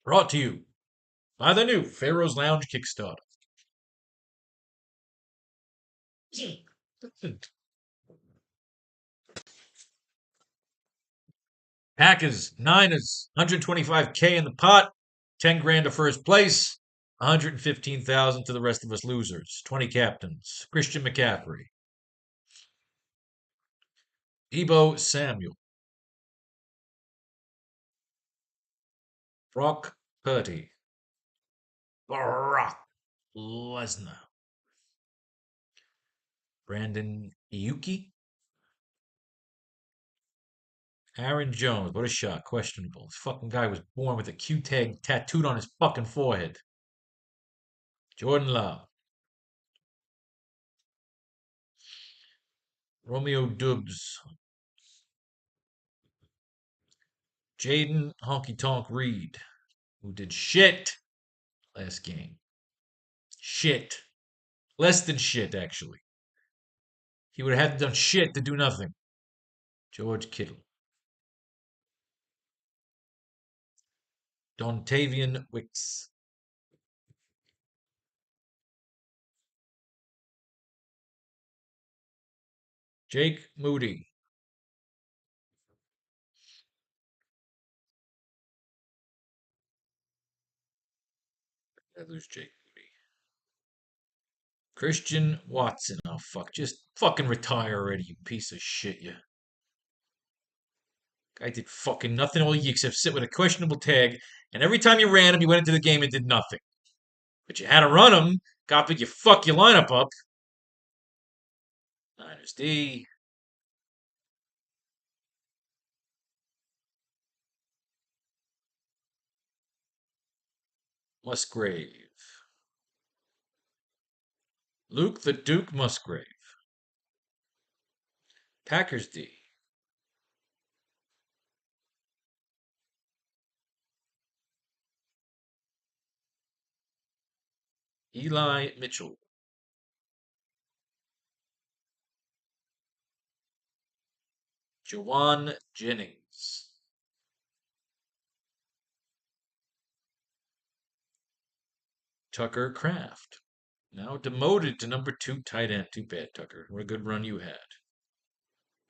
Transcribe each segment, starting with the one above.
Brought to you by the new Faro's Lounge Kickstarter. Packers, Niners, 125K in the pot, 10 grand to first place, 115,000 to the rest of us losers. 20 captains. Christian McCaffrey, Debo Samuel, Brock Purdy, Brock Lesnar, Brandon Yuki, Aaron Jones. What a shot. Questionable. This fucking guy was born with a Q tag tattooed on his fucking forehead. Jordan Love, Romeo Dubs, Jaden Honky Tonk Reed, who did shit last game. Shit. Less than shit, actually. He would have had to done shit to do nothing. George Kittle. Dontavian Wicks. Jake Moody. There's Jake Moody. Christian Watson. Oh, fuck. Just fucking retire already, you piece of shit, you. Guy did fucking nothing all year except sit with a questionable tag, and every time you ran him, you went into the game and did nothing. But you had to run him. Got you fuck your lineup up. Niners D. Musgrave. Luke the Duke Musgrave. Packers D. Eli Mitchell. Jawan Jennings. Tucker Kraft. Now demoted to number 2 tight end. Too bad, Tucker. What a good run you had.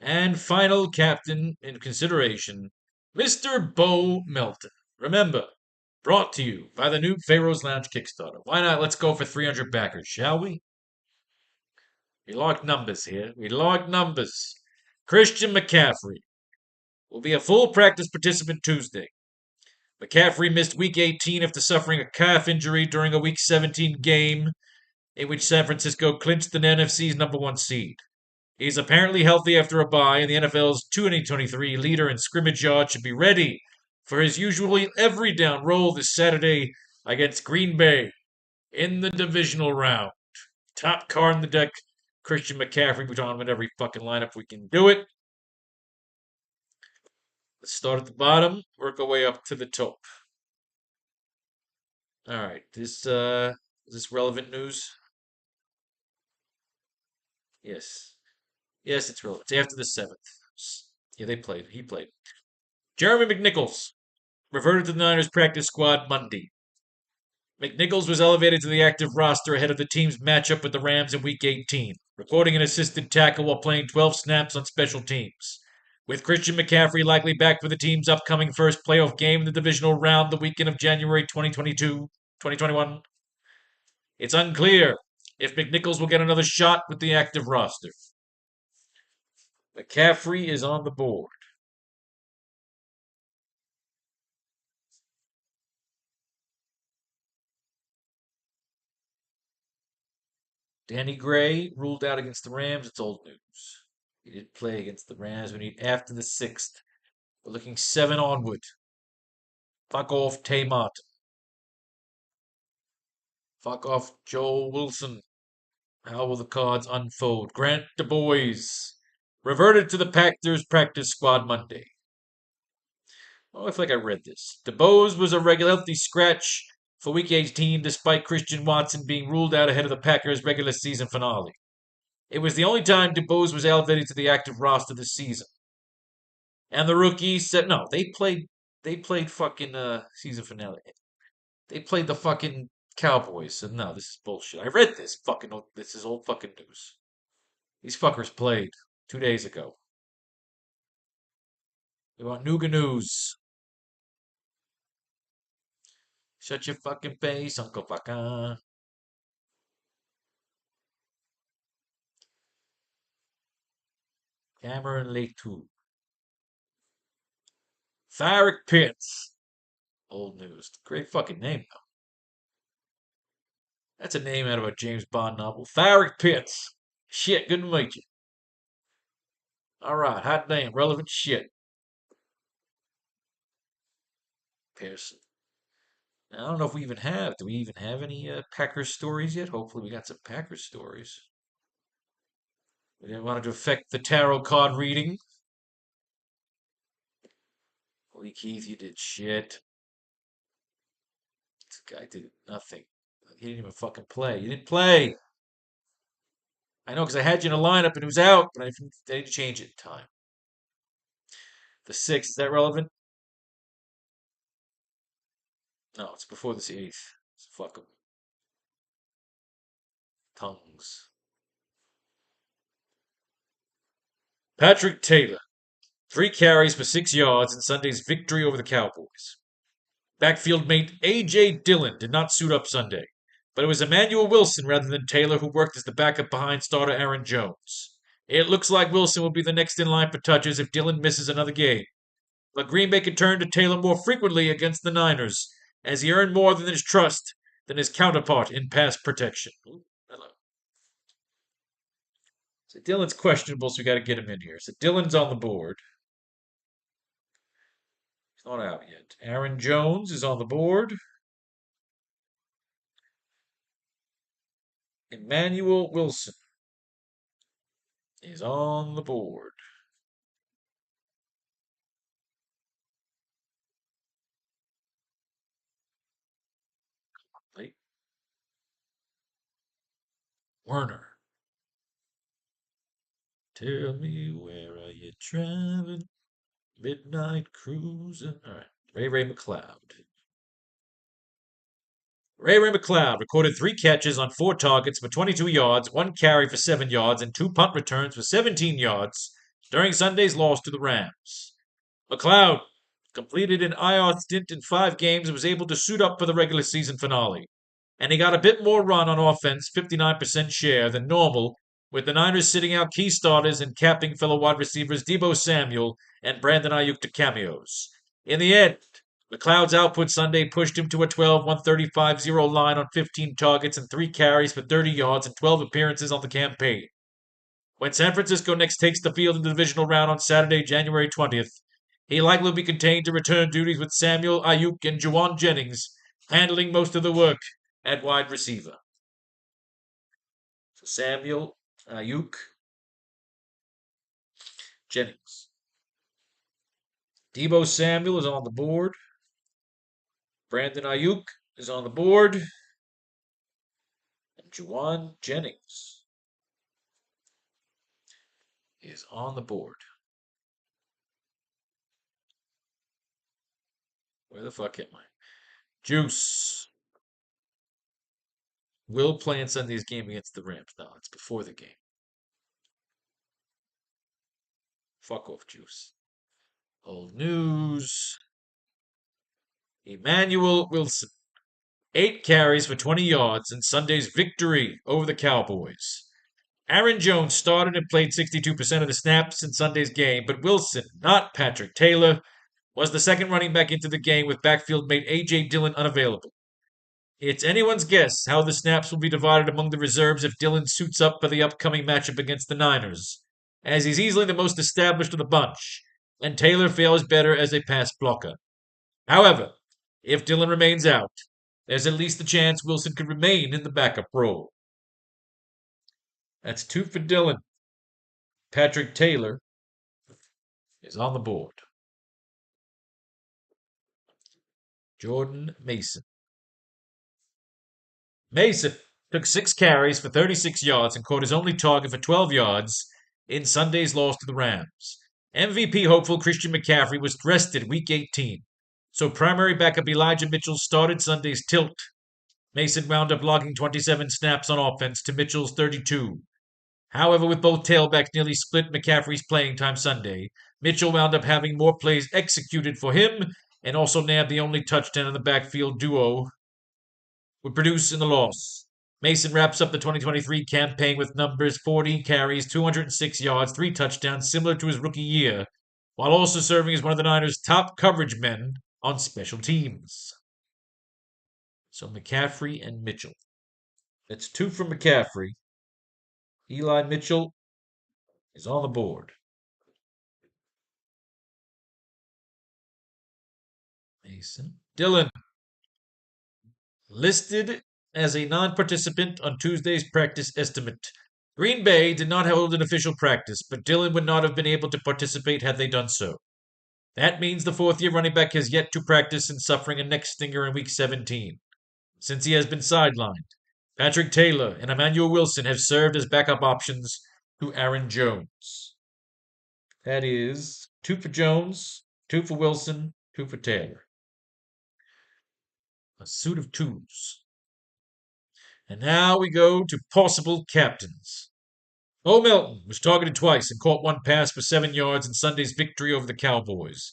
And final captain in consideration, Mr. Bo Melton. Remember, brought to you by the new Faro's Lounge Kickstarter. Why not? Let's go for 300 backers, shall we? We like numbers here. We like numbers. Christian McCaffrey will be a full practice participant Tuesday. McCaffrey missed Week 18 after suffering a calf injury during a Week 17 game in which San Francisco clinched the NFC's number 1 seed. He's apparently healthy after a bye, and the NFL's 2023 leader in scrimmage yards should be ready for his usually every down role this Saturday against Green Bay in the divisional round. Top card in the deck, Christian McCaffrey. We're talking about every fucking lineup we can do it. Let's start at the bottom, work our way up to the top. All right, is this relevant news? Yes. Yes, it's relevant. It's after the 7th. Yeah, they played. He played. Jeremy McNichols reverted to the Niners practice squad Monday. McNichols was elevated to the active roster ahead of the team's matchup with the Rams in Week 18, recording an assisted tackle while playing 12 snaps on special teams. With Christian McCaffrey likely back for the team's upcoming first playoff game in the divisional round the weekend of January 2021, it's unclear if McNichols will get another shot with the active roster. McCaffrey is on the board. Danny Gray ruled out against the Rams. It's old news. He did play against the Rams. We need after the 6th. We're looking 7 onward. Fuck off, Tay Martin. Fuck off, Joel Wilson. How will the cards unfold? Grant Du Bois reverted to the Packers practice squad Monday. Oh, I feel like I read this. Du Bois was a regular healthy scratch for Week 18 despite Christian Watson being ruled out ahead of the Packers' regular season finale. It was the only time Du Bois was elevated to the active roster this season. And the rookie said no, they played fucking season finale. They played the fucking Cowboys. So no, this is bullshit. I read this fucking. This is old fucking news. These fuckers played 2 days ago. They want Nooga News. Shut your fucking face, Uncle Fucker. Cameron Letou. Farrick Pitts. Old news. Great fucking name, though. That's a name out of a James Bond novel. Farrick Pitts. Shit, good to meet you. Alright, hot damn, relevant shit. Pearson. Now, I don't know if we even have. Do we even have any Packers stories yet? Hopefully, we got some Packers stories. We didn't want it to affect the tarot card reading. Holy Keith, you did shit. This guy did nothing. He didn't even fucking play. You didn't play. I know because I had you in a lineup and it was out, but I didn't change it in time. The 6th, is that relevant? No, it's before the 8th. So fuck them. Tongues. Patrick Taylor. 3 carries for 6 yards in Sunday's victory over the Cowboys. Backfield mate A.J. Dillon did not suit up Sunday, but it was Emmanuel Wilson rather than Taylor who worked as the backup behind starter Aaron Jones. It looks like Wilson will be the next in line for touches if Dillon misses another game. But Green Bay could turn to Taylor more frequently against the Niners, as he earned more than his trust than his counterpart in pass protection. Ooh, hello. So Dillon's questionable, so we got to get him in here. So Dillon's on the board. He's not out yet. Aaron Jones is on the board. Emmanuel Wilson is on the board. Late. Werner. Tell me where are you driving? Midnight cruising. All right. Ray McLeod. Ray McLeod recorded 3 catches on 4 targets for 22 yards, 1 carry for 7 yards, and 2 punt returns for 17 yards during Sunday's loss to the Rams. McLeod completed an IR stint in 5 games and was able to suit up for the regular season finale. And he got a bit more run on offense, 59% share, than normal, with the Niners sitting out key starters and capping fellow wide receivers Deebo Samuel and Brandon Ayuk to cameos. In the end, McLeod's output Sunday pushed him to a 12-135-0 line on 15 targets and 3 carries for 30 yards and 12 appearances on the campaign. When San Francisco next takes the field in the divisional round on Saturday, January 20th, he likely will be contained to return duties with Samuel, Ayuk, and Juwan Jennings handling most of the work at wide receiver. So Samuel, Ayuk, Jennings. Deebo Samuel is on the board. Brandon Ayuk is on the board. And Juwan Jennings is on the board. Where the fuck am I? Juice. Will play in Sunday's game against the Rams. No, it's before the game. Fuck off, Juice. Old news. Emmanuel Wilson. 8 carries for 20 yards in Sunday's victory over the Cowboys. Aaron Jones started and played 62% of the snaps in Sunday's game, but Wilson, not Patrick Taylor, was the second running back into the game with backfield mate A.J. Dillon unavailable. It's anyone's guess how the snaps will be divided among the reserves if Dillon suits up for the upcoming matchup against the Niners, as he's easily the most established of the bunch, and Taylor fares better as a pass blocker. However, if Dillon remains out, there's at least a chance Wilson could remain in the backup role. That's 2 for Dillon. Patrick Taylor is on the board. Jordan Mason. Mason took 6 carries for 36 yards and caught his only target for 12 yards in Sunday's loss to the Rams. MVP hopeful Christian McCaffrey was rested Week 18, So primary backup Elijah Mitchell started Sunday's tilt. Mason wound up logging 27 snaps on offense to Mitchell's 32. However, with both tailbacks nearly split McCaffrey's playing time Sunday, Mitchell wound up having more plays executed for him and also nabbed the only touchdown in the backfield duo would produce in the loss. Mason wraps up the 2023 campaign with numbers 40 carries, 206 yards, 3 touchdowns, similar to his rookie year, while also serving as one of the Niners' top coverage men on special teams. So McCaffrey and Mitchell. That's 2 from McCaffrey. Eli Mitchell is on the board. Mason. Dylan. Listed as a non-participant on Tuesday's practice estimate. Green Bay did not hold an official practice, but Dylan would not have been able to participate had they done so. That means the fourth-year running back has yet to practice and suffering a neck stinger in Week 17. Since he has been sidelined, Patrick Taylor and Emmanuel Wilson have served as backup options to Aaron Jones. That is 2 for Jones, 2 for Wilson, 2 for Taylor. A suit of 2s. And now we go to possible captains. Bo Melton was targeted twice and caught one pass for 7 yards in Sunday's victory over the Cowboys.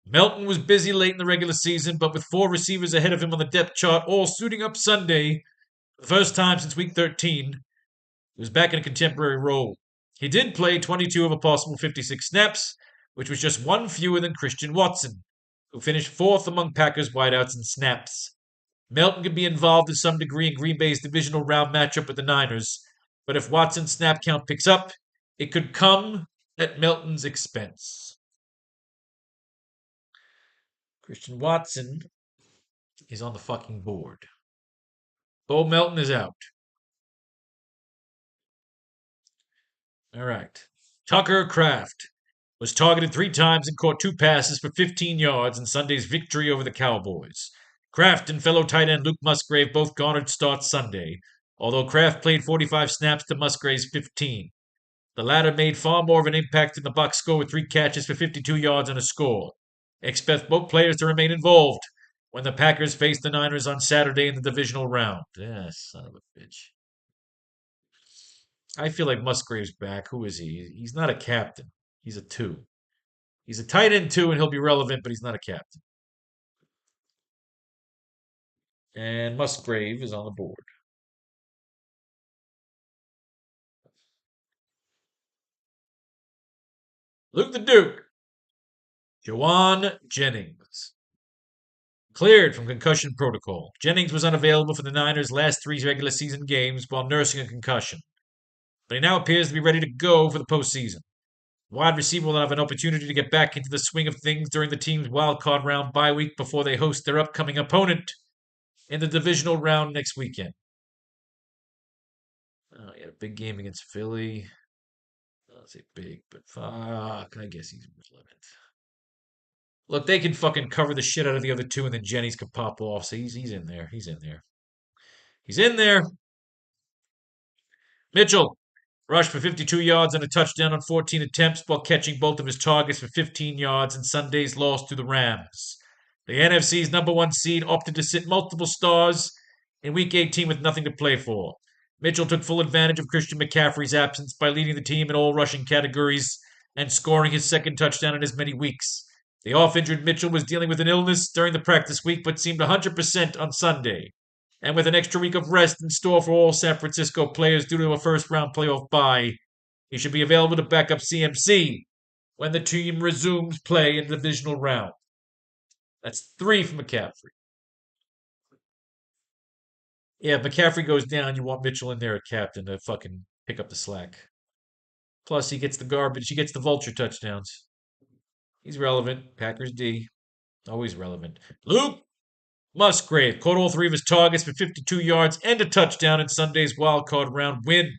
Melton was busy late in the regular season, but with 4 receivers ahead of him on the depth chart, all suiting up Sunday, for the first time since Week 13, he was back in a contemporary role. He did play 22 of a possible 56 snaps, which was just 1 fewer than Christian Watson, who finished 4th among Packers wideouts in snaps. Melton could be involved to some degree in Green Bay's divisional round matchup with the Niners, but if Watson's snap count picks up, it could come at Melton's expense. Christian Watson is on the fucking board. Bo Melton is out. All right. Tucker Kraft was targeted 3 times and caught 2 passes for 15 yards in Sunday's victory over the Cowboys. Kraft and fellow tight end Luke Musgrave both garnered starts Sunday, although Kraft played 45 snaps to Musgrave's 15. The latter made far more of an impact in the box score with 3 catches for 52 yards and a score. Expect both players to remain involved when the Packers face the Niners on Saturday in the divisional round. Son of a bitch. I feel like Musgrave's back. Who is he? He's not a captain. He's a 2. He's a tight end 2, and he'll be relevant, but he's not a captain. And Musgrave is on the board. Luke the Duke. Jawan Jennings. Cleared from concussion protocol. Jennings was unavailable for the Niners' last 3 regular season games while nursing a concussion, but he now appears to be ready to go for the postseason. Wide receiver will have an opportunity to get back into the swing of things during the team's wildcard round bye week before they host their upcoming opponent in the divisional round next weekend. He had a big game against Philly. I'll say big, but fuck, I guess he's relevant. Look, they can fucking cover the shit out of the other 2, and then Jennings could pop off. So he's in there. He's in there. He's in there. Mitchell rushed for 52 yards and a touchdown on 14 attempts while catching both of his targets for 15 yards in Sunday's loss to the Rams. The NFC's number 1 seed opted to sit multiple stars in Week 18 with nothing to play for. Mitchell took full advantage of Christian McCaffrey's absence by leading the team in all rushing categories and scoring his 2nd touchdown in as many weeks. The off-injured Mitchell was dealing with an illness during the practice week but seemed 100% on Sunday. And with an extra week of rest in store for all San Francisco players due to a first-round playoff bye, he should be available to back up CMC when the team resumes play in the divisional round. That's 3 for McCaffrey. Yeah, if McCaffrey goes down, you want Mitchell in there at captain to fucking pick up the slack. Plus, he gets the garbage. He gets the vulture touchdowns. He's relevant. Packers D. Always relevant. Luke Musgrave caught all 3 of his targets for 52 yards and a touchdown in Sunday's wildcard round win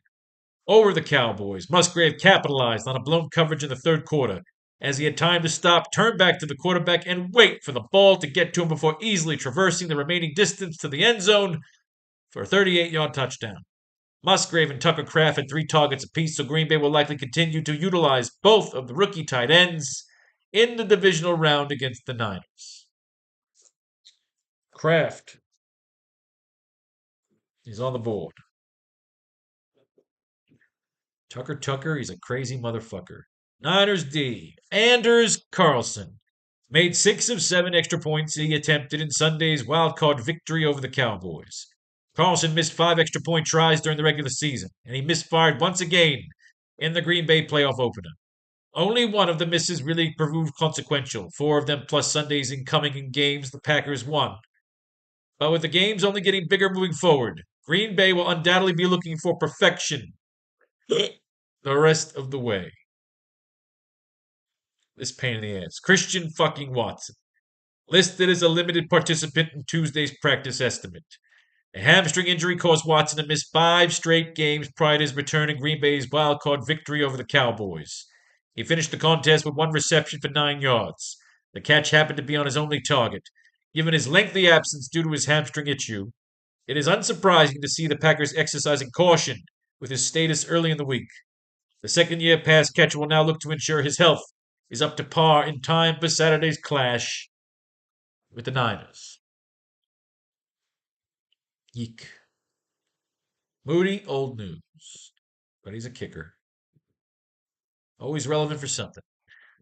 over the Cowboys. Musgrave capitalized on a blown coverage in the 3rd quarter as he had time to stop, turn back to the quarterback, and wait for the ball to get to him before easily traversing the remaining distance to the end zone for a 38-yard touchdown. Musgrave and Tucker Kraft had 3 targets apiece, so Green Bay will likely continue to utilize both of the rookie tight ends in the divisional round against the Niners. Kraft is on the board. Tucker, he's a crazy motherfucker. Niners D. Anders Carlson made 6 of 7 extra points he attempted in Sunday's wildcard victory over the Cowboys. Carlson missed 5 extra point tries during the regular season, and he misfired once again in the Green Bay playoff opener. Only one of the misses really proved consequential, 4 of them plus Sunday's incoming in games the Packers won. But with the games only getting bigger moving forward, Green Bay will undoubtedly be looking for perfection the rest of the way. This pain in the ass. Christian fucking Watson. Listed as a limited participant in Tuesday's practice estimate. A hamstring injury caused Watson to miss 5 straight games prior to his return in Green Bay's wildcard victory over the Cowboys. He finished the contest with 1 reception for 9 yards. The catch happened to be on his only target. Given his lengthy absence due to his hamstring issue, it is unsurprising to see the Packers exercising caution with his status early in the week. The second-year pass catcher will now look to ensure his health is up to par in time for Saturday's clash with the Niners. Yeek. Moody, old news. But he's a kicker. Always relevant for something.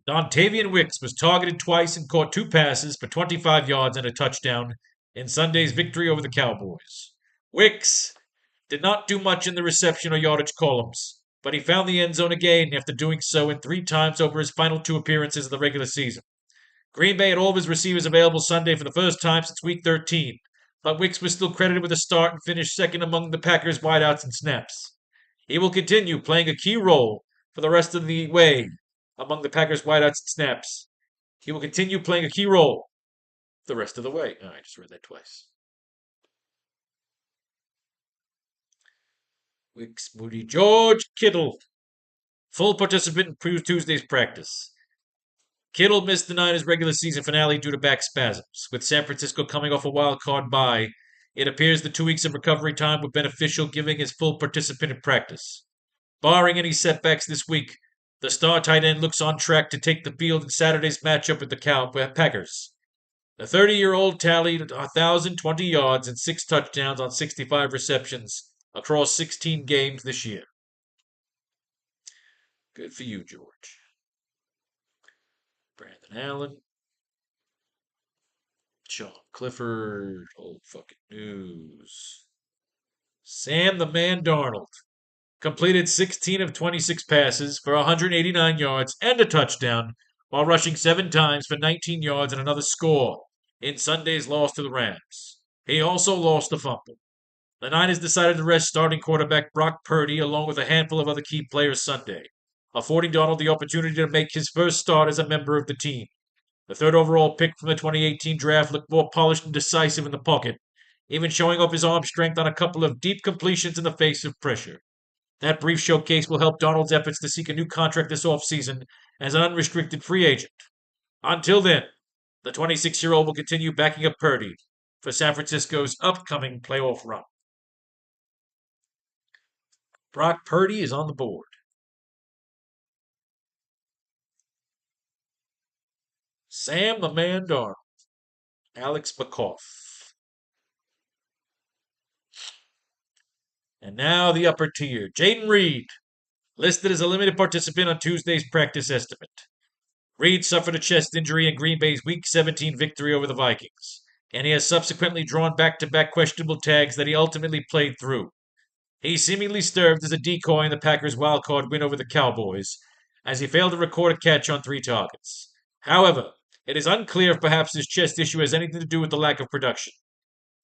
Dontavian Wicks was targeted twice and caught 2 passes for 25 yards and a touchdown in Sunday's victory over the Cowboys. Wicks did not do much in the reception or yardage columns, but he found the end zone again after doing so in 3 times over his final 2 appearances of the regular season. Green Bay had all of his receivers available Sunday for the first time since Week 13, but Wicks was still credited with a start and finished second among the Packers' wideouts in snaps. He will continue playing a key role for the rest of the way among the Packers' wideouts and snaps. He will continue playing a key role the rest of the way. Oh, I just read that twice. Wicks, Moody, George Kittle. Full participant in Tuesday's practice. Kittle missed the Niners' regular season finale due to back spasms. With San Francisco coming off a wild card bye, it appears the 2 weeks of recovery time were beneficial, giving his full participant in practice. Barring any setbacks this week, the star tight end looks on track to take the field in Saturday's matchup with the Packers. The 30-year-old tallied 1,020 yards and 6 touchdowns on 65 receptions across 16 games this year. Good for you, George. Brandon Allen. Sean Clifford. Old fucking news. Sam the Man Darnold completed 16 of 26 passes for 189 yards and a touchdown while rushing 7 times for 19 yards and another score in Sunday's loss to the Rams. He also lost a fumble. The Niners decided to rest starting quarterback Brock Purdy along with a handful of other key players Sunday, affording Darnold the opportunity to make his first start as a member of the team. The 3rd overall pick from the 2018 draft looked more polished and decisive in the pocket, even showing off his arm strength on a couple of deep completions in the face of pressure. That brief showcase will help Darnold's efforts to seek a new contract this offseason as an unrestricted free agent. Until then, the 26-year-old will continue backing up Purdy for San Francisco's upcoming playoff run. Brock Purdy is on the board. Sam the Man Darnold. Alex McCough. And now the upper tier. Jaden Reed, listed as a limited participant on Tuesday's practice estimate. Reed suffered a chest injury in Green Bay's Week 17 victory over the Vikings, and he has subsequently drawn back-to-back questionable tags that he ultimately played through. He seemingly served as a decoy in the Packers' wildcard win over the Cowboys, as he failed to record a catch on 3 targets. However, it is unclear if perhaps his chest issue has anything to do with the lack of production.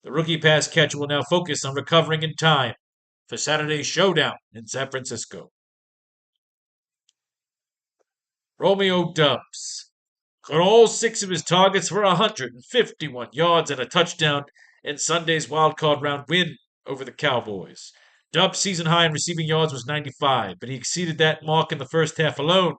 The rookie pass catcher will now focus on recovering in time for Saturday's Showdown in San Francisco. Romeo Doubs caught all 6 of his targets for 151 yards and a touchdown in Sunday's wildcard round win over the Cowboys. Doubs' season high in receiving yards was 95, but he exceeded that mark in the first half alone,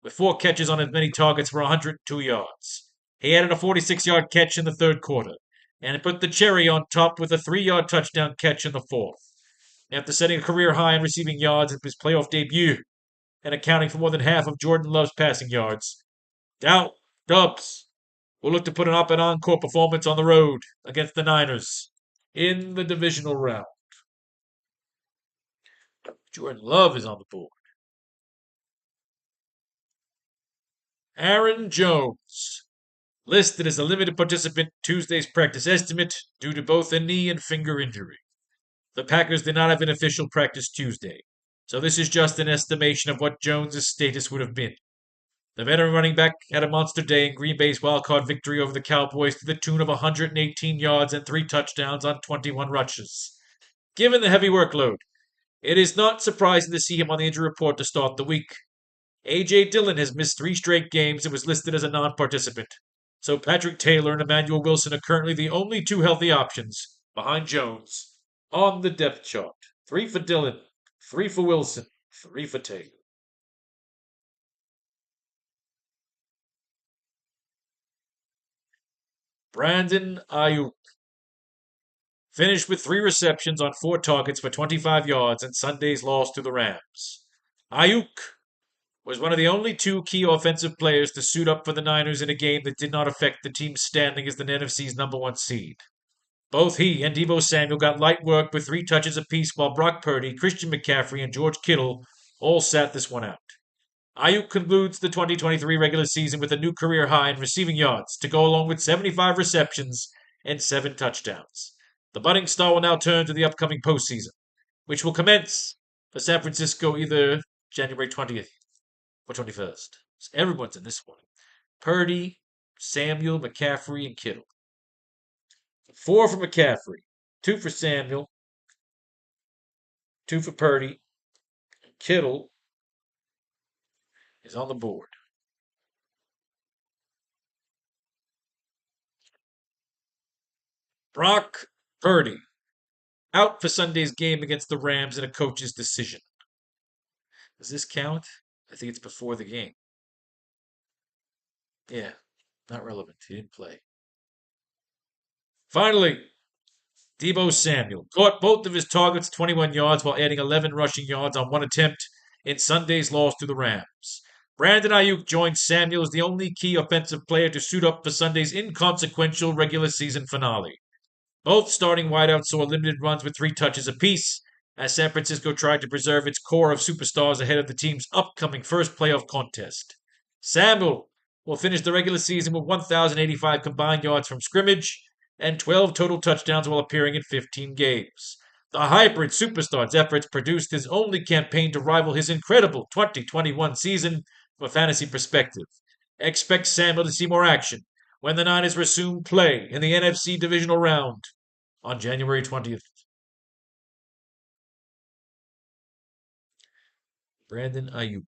with 4 catches on as many targets for 102 yards. He added a 46-yard catch in the 3rd quarter, and put the cherry on top with a 3-yard touchdown catch in the 4th. After setting a career high in receiving yards in his playoff debut and accounting for more than half of Jordan Love's passing yards, Doubs will look to put up an encore performance on the road against the Niners in the divisional round. Jordan Love is on the board. Aaron Jones, listed as a limited participant in Tuesday's practice estimate due to both a knee and finger injury. The Packers did not have an official practice Tuesday, so this is just an estimation of what Jones' status would have been. The veteran running back had a monster day in Green Bay's wildcard victory over the Cowboys to the tune of 118 yards and 3 touchdowns on 21 rushes. Given the heavy workload, it is not surprising to see him on the injury report to start the week. A.J. Dillon has missed 3 straight games and was listed as a non-participant. So Patrick Taylor and Emmanuel Wilson are currently the only 2 healthy options, behind Jones, on the depth chart. 3 for Dillon, 3 for Wilson, 3 for Taylor. Brandon Ayuk finished with 3 receptions on 4 targets for 25 yards in Sunday's loss to the Rams. Ayuk was one of the only 2 key offensive players to suit up for the Niners in a game that did not affect the team's standing as the NFC's number 1 seed. Both he and Deebo Samuel got light work with 3 touches apiece, while Brock Purdy, Christian McCaffrey, and George Kittle all sat this one out. Ayuk concludes the 2023 regular season with a new career high in receiving yards to go along with 75 receptions and 7 touchdowns. The budding star will now turn to the upcoming postseason, which will commence for San Francisco either January 20th or 21st. So everyone's in this one. Purdy, Samuel, McCaffrey, and Kittle. 4 for McCaffrey, 2 for Samuel, 2 for Purdy. Kittle is on the board. Brock Purdy, out for Sunday's game against the Rams in a coach's decision. Does this count? I think it's before the game. Yeah, not relevant. He didn't play. Finally, Deebo Samuel caught both of his targets 21 yards while adding 11 rushing yards on 1 attempt in Sunday's loss to the Rams. Brandon Ayuk joined Samuel as the only key offensive player to suit up for Sunday's inconsequential regular season finale. Both starting wideouts saw limited runs with 3 touches apiece, as San Francisco tried to preserve its core of superstars ahead of the team's upcoming first playoff contest. Samuel will finish the regular season with 1,085 combined yards from scrimmage and 12 total touchdowns while appearing in 15 games. The hybrid superstar's efforts produced his only campaign to rival his incredible 2021 season from a fantasy perspective. Expect Samuel to see more action when the Niners resume play in the NFC divisional round on January 20th. Brandon Ayuk.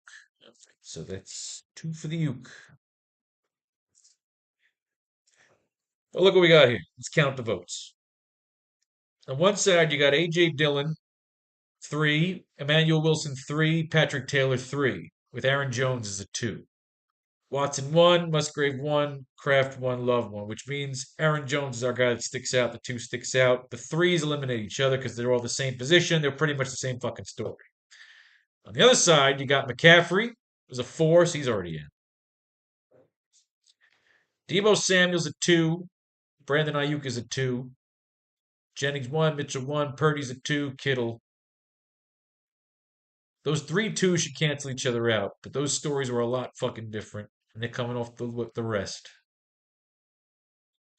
So that's 2 for the Uke. Oh, look what we got here. Let's count the votes. On one side, you got A.J. Dillon, 3, Emmanuel Wilson, 3, Patrick Taylor, 3, with Aaron Jones as a 2. Watson, 1, Musgrave, 1, Kraft, 1, Love, 1, which means Aaron Jones is our guy that sticks out. The 2 sticks out. The 3s eliminate each other because they're all the same position. They're pretty much the same fucking story. On the other side, you got McCaffrey. There's a 4, so he's already in. Deebo Samuel's a 2. Brandon Ayuk is a 2. Jennings 1, Mitchell 1, Purdy's a 2, Kittle. Those 3 2s should cancel each other out, but those stories were a lot fucking different, and they're coming off the rest.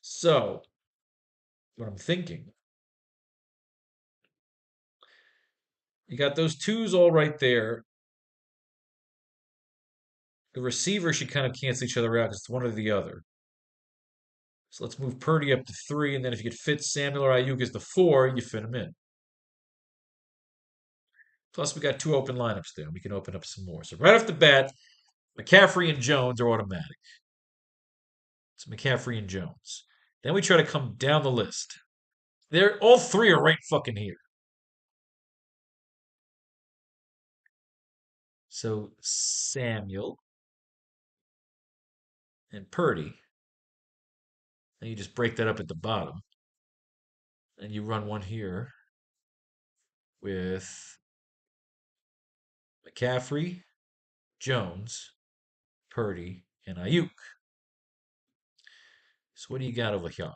So, what I'm thinking, you got those 2s all right there. The receiver should kind of cancel each other out because it's one or the other. So let's move Purdy up to 3, and then if you could fit Samuel or Ayuk as the 4, you fit him in. Plus, we got 2 open lineups there. We can open up some more. So right off the bat, McCaffrey and Jones are automatic. It's McCaffrey and Jones. Then we try to come down the list. They're all 3 are right fucking here. So Samuel and Purdy. And you just break that up at the bottom. And you run one here with McCaffrey, Jones, Purdy, and Ayuk. So what do you got over here?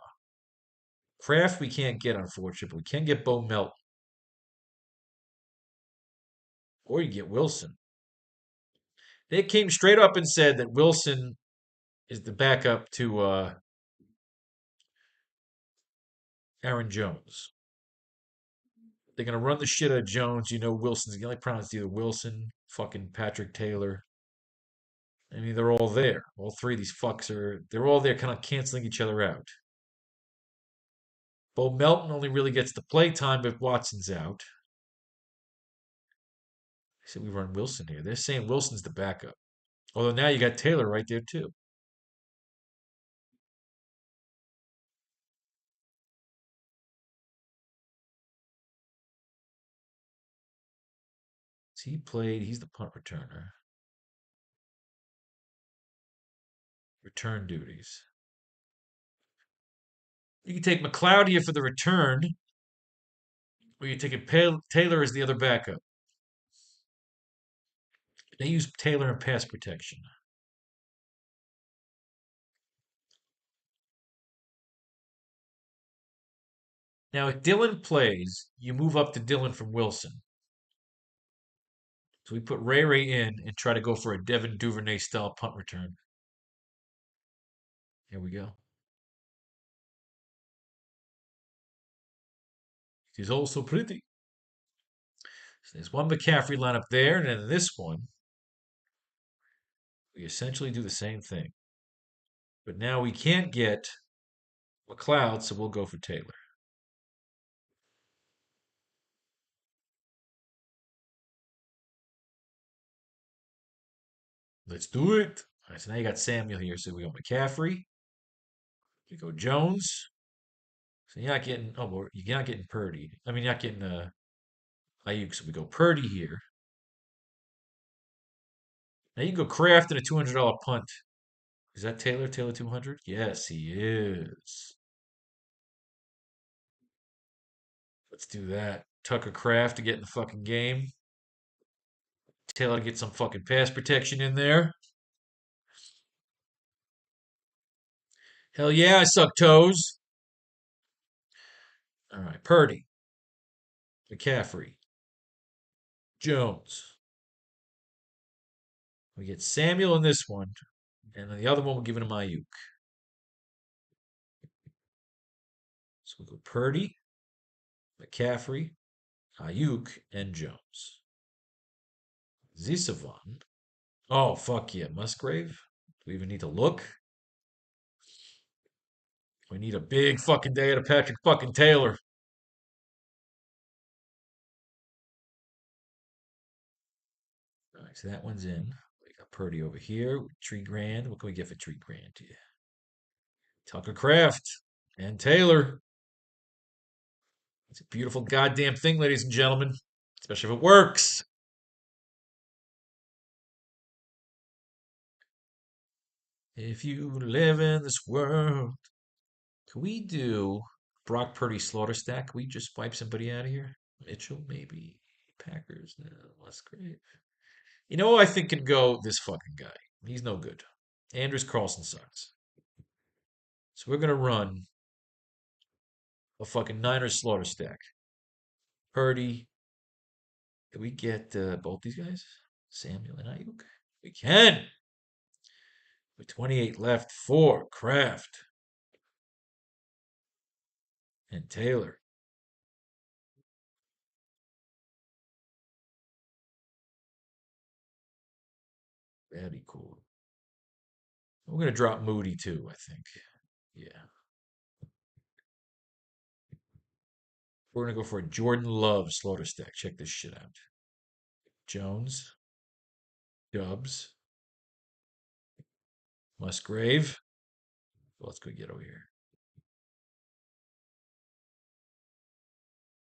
Kraft we can't get, unfortunately. We can get Bo Melt. Or you get Wilson. They came straight up and said that Wilson is the backup to Aaron Jones. They're gonna run the shit out of Jones. You know Wilson's the only problem is either Wilson, fucking Patrick Taylor. I mean, they're all there. All three of these fucks they're all there kind of canceling each other out. Bo Melton only really gets the play time if Watson's out. I said we run Wilson here. They're saying Wilson's the backup. Although now you got Taylor right there too. So he played, he's the punt returner. Return duties. You can take McLeod here for the return, or you take Taylor as the other backup. They use Taylor in pass protection. Now, if Dylan plays, you move up to Dylan from Wilson. So we put Ray in and try to go for a Devin Duvernay style punt return. Here we go. It is also pretty. So there's one McCaffrey lineup there, and then this one, we essentially do the same thing. But now we can't get McLeod, so we'll go for Taylor. Let's do it. All right, so now you got Samuel here. So we go McCaffrey. We go Jones. So you're not getting, oh, well, you're not getting Purdy. I mean, you're not getting Ayuk. So we go Purdy here. Now you can go Kraft and a $200 punt. Is that Taylor? Taylor 200? Yes, he is. Let's do that. Tucker Kraft to get in the fucking game. Taylor to get some fucking pass protection in there. Hell yeah, I suck toes. All right, Purdy, McCaffrey, Jones. We get Samuel in this one, and then the other one we're giving him Ayuk. So we go Purdy, McCaffrey, Ayuk, and Jones. Zisavan. Oh, fuck yeah. Musgrave? Do we even need to look? We need a big fucking day out of Patrick fucking Taylor. All right, so that one's in. We got Purdy over here. Tree Grand. What can we get for Tree Grand here? Tucker Kraft and Taylor. It's a beautiful goddamn thing, ladies and gentlemen. Especially if it works. If you live in this world. Can we do Brock Purdy slaughter stack? Can we just wipe somebody out of here? Mitchell, maybe. Packers, no. Musgrave. You know who I think could go? This fucking guy. He's no good. Andrews Carlson sucks. So we're gonna run a fucking Niners slaughter stack. Purdy. Can we get both these guys? Samuel and Ayuk? We can. With 28 left for Kraft and Taylor. Very cool. We're gonna drop Moody too, I think. Yeah. We're gonna go for a Jordan Love slaughter stack. Check this shit out. Jones, Dubs, Musgrave. Well, let's go get over here.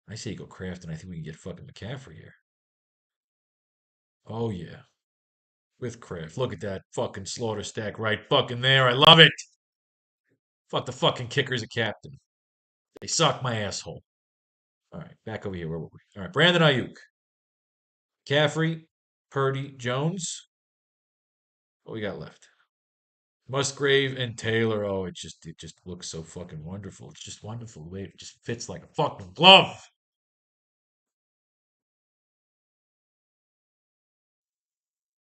I say you go Kraft, and I think we can get fucking McCaffrey here. Oh yeah, with Kraft. Look at that fucking slaughter stack right fucking there. I love it. Fuck the fucking kickers a captain. They suck my asshole. All right, back over here. Where were we? All right, Brandon Ayuk, Caffrey, Purdy, Jones. What we got left? Musgrave and Taylor. Oh, it just looks so fucking wonderful. It's just wonderful the way it just fits like a fucking glove.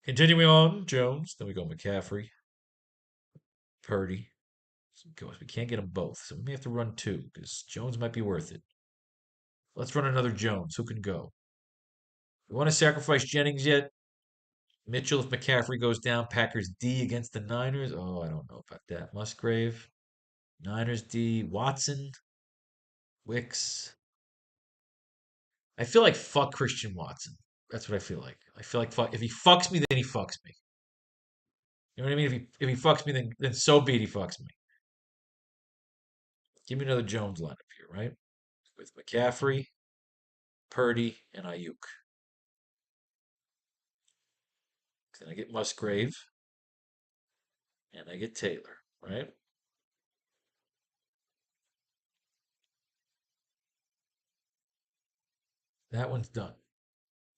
Continuing on, Jones. Then we go McCaffrey, Purdy. So we can't get them both, so we may have to run two because Jones might be worth it. Let's run another Jones. Who can go? We want to sacrifice Jennings yet? Mitchell, if McCaffrey goes down, Packers D against the Niners. Oh, I don't know about that. Musgrave, Niners D, Watson, Wicks. I feel like fuck Christian Watson. That's what I feel like. I feel like fuck. If he fucks me, then he fucks me. You know what I mean? If he fucks me, then so be it. He fucks me. Give me another Jones lineup here, right? With McCaffrey, Purdy, and Ayuk. Then I get Musgrave, and I get Taylor, right? That one's done.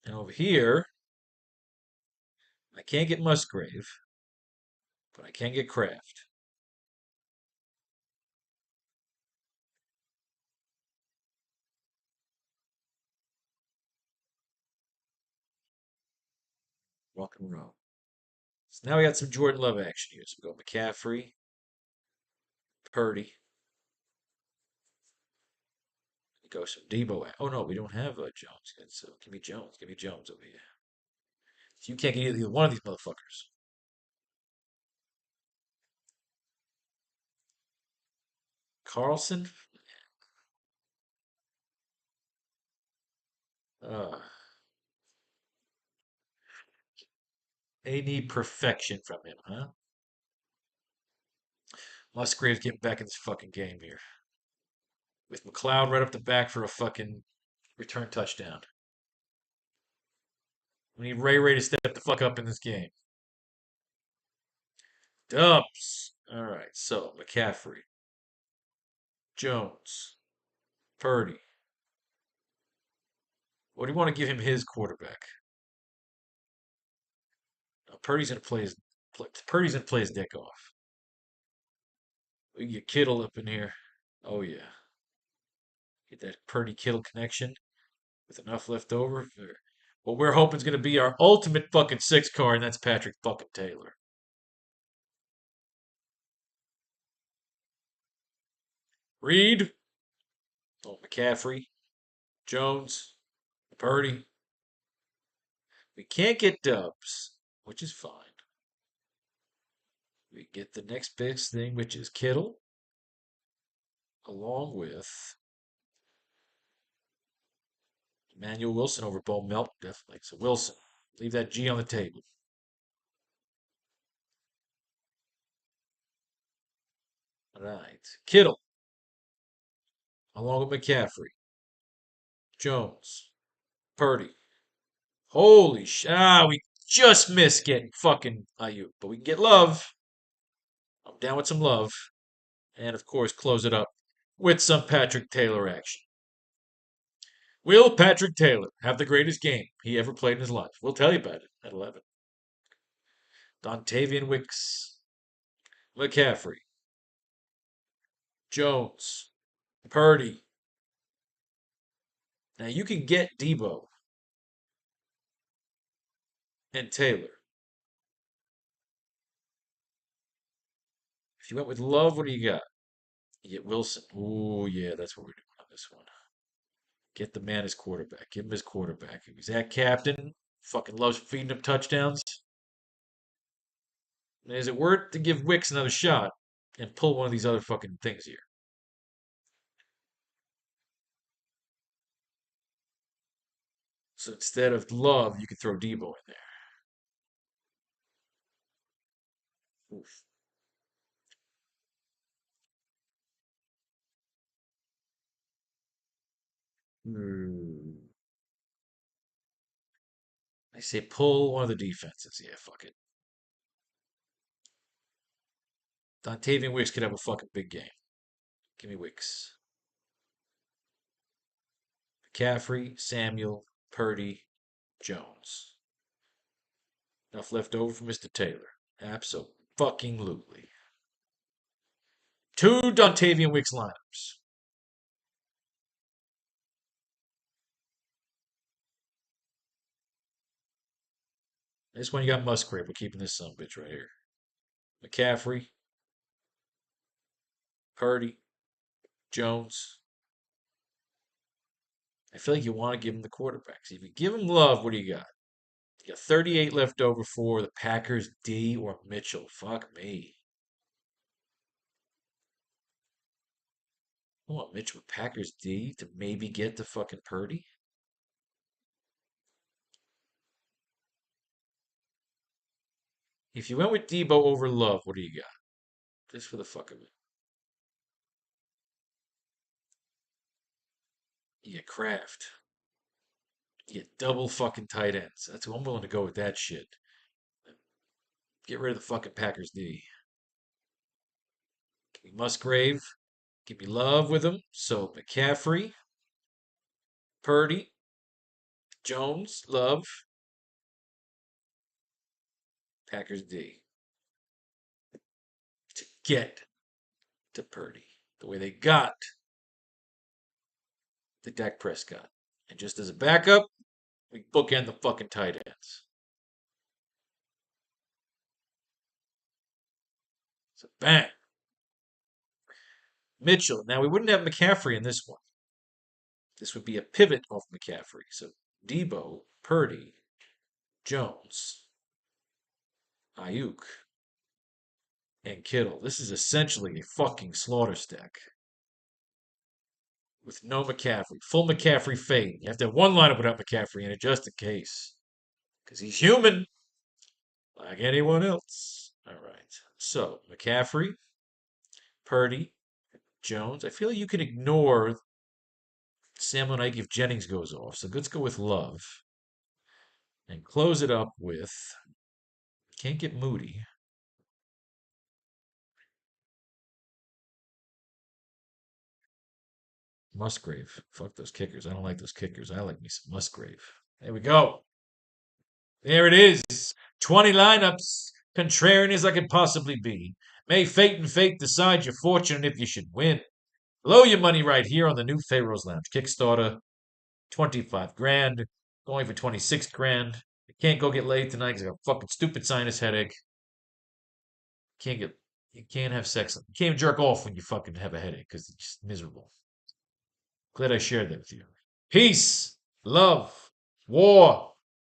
And over here, I can't get Musgrave, but I can get Kraft. Rock and roll. So now we got some Jordan Love action here. So we go McCaffrey, Purdy. We go some Debo. Oh no, we don't have Jones. So give me Jones. Give me Jones over here. So you can't get either one of these motherfuckers. Carlson. Uh, they need perfection from him, huh? Musgrave's getting back in this fucking game here. With McLeod right up the back for a fucking return touchdown. We need Ray to step the fuck up in this game. Dubs. All right, so McCaffrey, Jones, Purdy. What do you want to give him his quarterback? Now, Purdy's gonna play his dick off. We can get Kittle up in here. Oh yeah, get that Purdy Kittle connection with enough left over for what we're hoping is gonna be our ultimate fucking six card, and that's Patrick fucking Taylor. Reed, oh McCaffrey, Jones, Purdy. We can't get Dubs, which is fine. We get the next best thing, which is Kittle, along with Emmanuel Wilson over Bo Melt, definitely. So Wilson, leave that G on the table. All right. Kittle, along with McCaffrey, Jones, Purdy. Holy sh! Ah, we just missed getting fucking Ayuk, but we can get Love. I'm down with some Love, and of course, close it up with some Patrick Taylor action. Will Patrick Taylor have the greatest game he ever played in his life? We'll tell you about it at 11. Dontavian Wicks, McCaffrey, Jones, Purdy. Now you can get Debo and Taylor. If you went with Love, what do you got? You get Wilson. Oh yeah, that's what we're doing on this one. Get the man his quarterback. Give him his quarterback. If he's that captain, fucking loves feeding him touchdowns. And is it worth to give Wicks another shot and pull one of these other fucking things here? So instead of Love, you could throw Debo in there. Oof. Hmm. I say pull one of the defenses. Yeah, fuck it. Dontavian Wicks could have a fucking big game. Give me Wicks. McCaffrey, Samuel, Purdy, Jones. Enough left over for Mr. Taylor. Absolutely. Two Dontavian Wicks lineups. This one you got Musgrave. We're keeping this son of a bitch right here. McCaffrey, Purdy, Jones. I feel like you want to give him the quarterbacks. If you give him Love, what do you got? You got 38 left over for the Packers, D or Mitchell. Fuck me. I want Mitchell with Packers D to maybe get to fucking Purdy. If you went with Debo over Love, what do you got? Just for the fuck of it. You get Kraft. You get double fucking tight ends. That's I'm willing to go with that shit. Get rid of the fucking Packers D. Give me Musgrave. Give me Love with him. So McCaffrey, Purdy, Jones, Love, Packers D. To get to Purdy. The way they got the Dak Prescott. And just as a backup, we bookend the fucking tight ends. So bang. Mitchell. Now we wouldn't have McCaffrey in this one. This would be a pivot off McCaffrey. So Debo, Purdy, Jones, Ayuk, and Kittle. This is essentially a fucking slaughter stack with no McCaffrey. Full McCaffrey fade. You have to have one lineup without McCaffrey in it just in case. Because he's human, like anyone else. All right. So McCaffrey, Purdy, Jones. I feel like you can ignore Samuel Ike if Jennings goes off. So let's go with Love. And close it up with. Can't get Moody. Musgrave. Fuck those kickers. I don't like those kickers. I like me some Musgrave. There we go. There it is. 20 lineups. Contrarian as I could possibly be. May fate and fate decide your fortune if you should win. Blow your money right here on the new Pharaoh's Lounge Kickstarter. 25 grand. Going for 26 grand. I can't go get laid tonight because I got a fucking stupid sinus headache. You can't have sex. You can't jerk off when you fucking have a headache because it's just miserable. Glad I shared that with you. Peace, love, war.